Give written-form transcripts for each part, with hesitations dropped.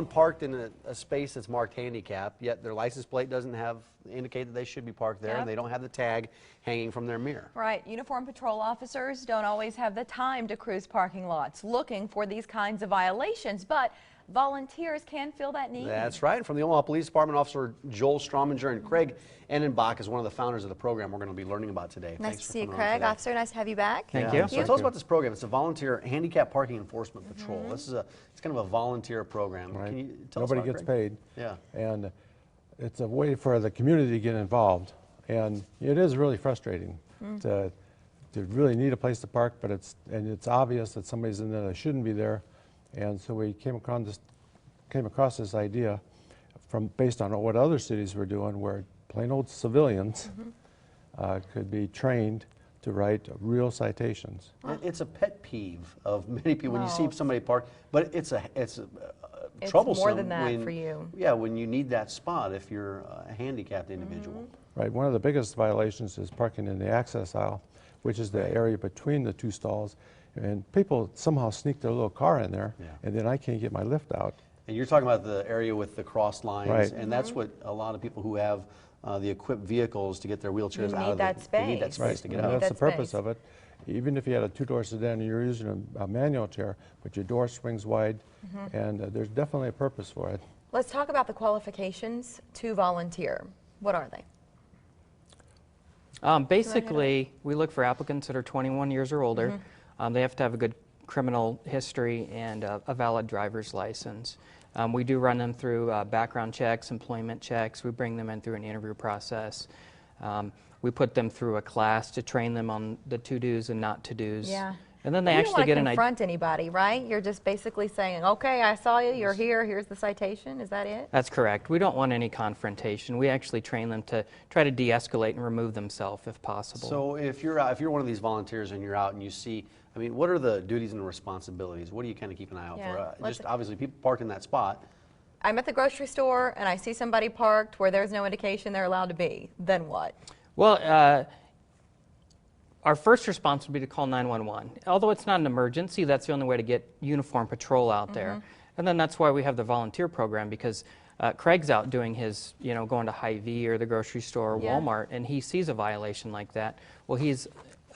parked in a space that's marked handicap, yet their license plate doesn't indicate that they should be parked there, and they don't have the tag hanging from their mirror. Right. Uniformed patrol officers don't always have the time to cruise parking lots looking for these kinds of violations, but volunteers can fill that need. That's right. From the Omaha Police Department, Officer Joel Strominger and Craig Enenbach is one of the founders of the program we're going to be learning about today. Nice to see you, Craig. Officer, nice to have you back. Thank you. So tell us about this program. It's a volunteer handicap parking enforcement patrol. This is it's kind of a volunteer program. Right. Can you tell Nobody us about gets it, paid. Yeah. And it's a way for the community to get involved. And it is really frustrating to really need a place to park, but it's obvious that somebody's in there that shouldn't be there. And so we came across this idea based on what other cities were doing, where plain old civilians could be trained to write real citations. It's a pet peeve of many people when you see somebody park, but it's troublesome. More than that for you. Yeah, when you need that spot if you're a handicapped individual. Right. One of the biggest violations is parking in the access aisle, which is the area between the two stalls. And people somehow sneak their little car in there, and then I can't get my lift out. And you're talking about the area with the cross lines, right. And that's what a lot of people who have the equipped vehicles to get their wheelchairs out of they need that space to get and out. that's the purpose of it. Even if you had a two-door sedan and you're using a manual chair, but your door swings wide, and there's definitely a purpose for it. Let's talk about the qualifications to volunteer. What are they? Basically, we look for applicants that are 21 years or older. They have to have a good criminal history and a valid driver's license. We do run them through background checks, employment checks. We bring them in through an interview process. We put them through a class to train them on the to-dos and not to-dos. Yeah. And then they you actually get don't want to confront anybody, right? You're just basically saying, okay, I saw you, you're here, here's the citation. Is that it? That's correct. We don't want any confrontation. We actually train them to try to de-escalate and remove themselves if possible. So if you're one of these volunteers and you're out and you see, I mean, what are the duties and responsibilities? What do you kind of keep an eye out for? Just obviously people parked in that spot. I'm at the grocery store and I see somebody parked where there's no indication they're allowed to be. Then what? Well, our first response would be to call 911. Although it's not an emergency, that's the only way to get uniformed patrol out there. And then that's why we have the volunteer program, because Craig's out doing his, going to Hy-Vee or the grocery store or Walmart, and he sees a violation like that. Well, he's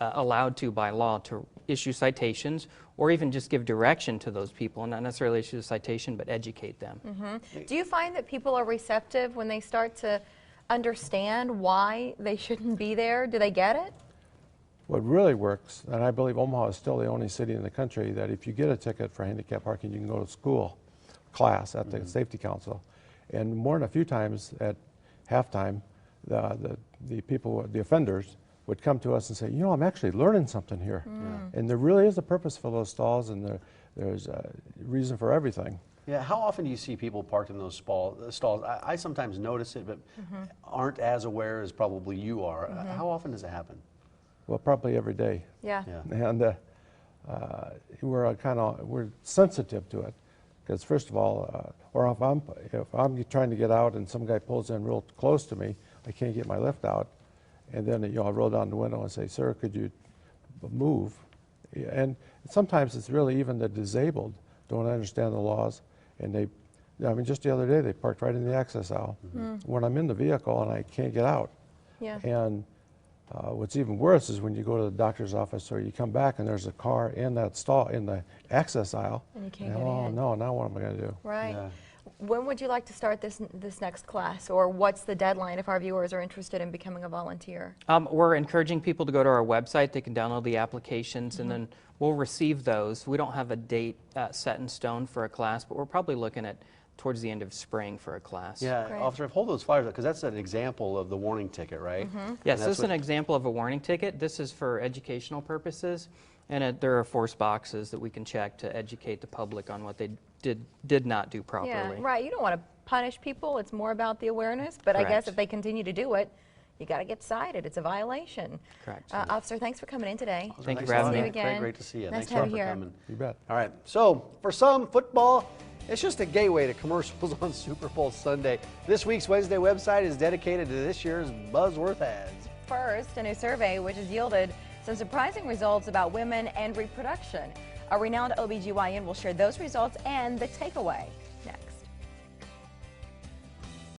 allowed to, by law, to issue citations or even just give direction to those people, and not necessarily issue a citation, but educate them. Do you find that people are receptive when they start to understand why they shouldn't be there? Do they get it? What really works, and I believe Omaha is still the only city in the country that if you get a ticket for handicap parking, you can go to class at the safety council. And more than a few times at halftime, the people, the offenders, would come to us and say, I'm actually learning something here. And there really is a purpose for those stalls, and there's a reason for everything. Yeah, how often do you see people parked in those stalls? I sometimes notice it, but aren't as aware as probably you are. How often does it happen? Well, probably every day. Yeah. And we're sensitive to it, because first of all, or if I'm trying to get out and some guy pulls in real close to me, I can't get my lift out, and then I roll down the window and say, "Sir, could you move?" And sometimes it's really even the disabled don't understand the laws, and just the other day they parked right in the access aisle when I'm in the vehicle and I can't get out. Yeah. And what's even worse is when you go to the doctor's office or you come back and there's a car in that stall in the access aisle. And you can't get in. in. No, now what am I going to do? Right. Yeah. When would you like to start this next class, or what's the deadline if our viewers are interested in becoming a volunteer? We're encouraging people to go to our website. They can download the applications, and then we'll receive those. We don't have a date set in stone for a class, but we're probably looking at towards the end of spring for a class. Yeah, Great. Officer, hold those flyers up, because that's an example of the warning ticket, right? Yes, this is an example of a warning ticket. This is for educational purposes, and there are 4 boxes that we can check to educate the public on what they did not do properly. Yeah, right. You don't want to punish people. It's more about the awareness. But Correct. I guess if they continue to do it, you got to get cited. It's a violation. Correct. Officer, thanks for coming in today. Thank you Thanks for a having lot. me. again. Great to see you. Nice Thanks to have a lot you for here. coming. You bet. All right, so for some, football, it's just a gateway to commercials on Super Bowl Sunday. This week's Wednesday website is dedicated to this year's Buzzworth ads. First, a new survey which has yielded some surprising results about women and reproduction. A renowned OBGYN will share those results and the takeaway.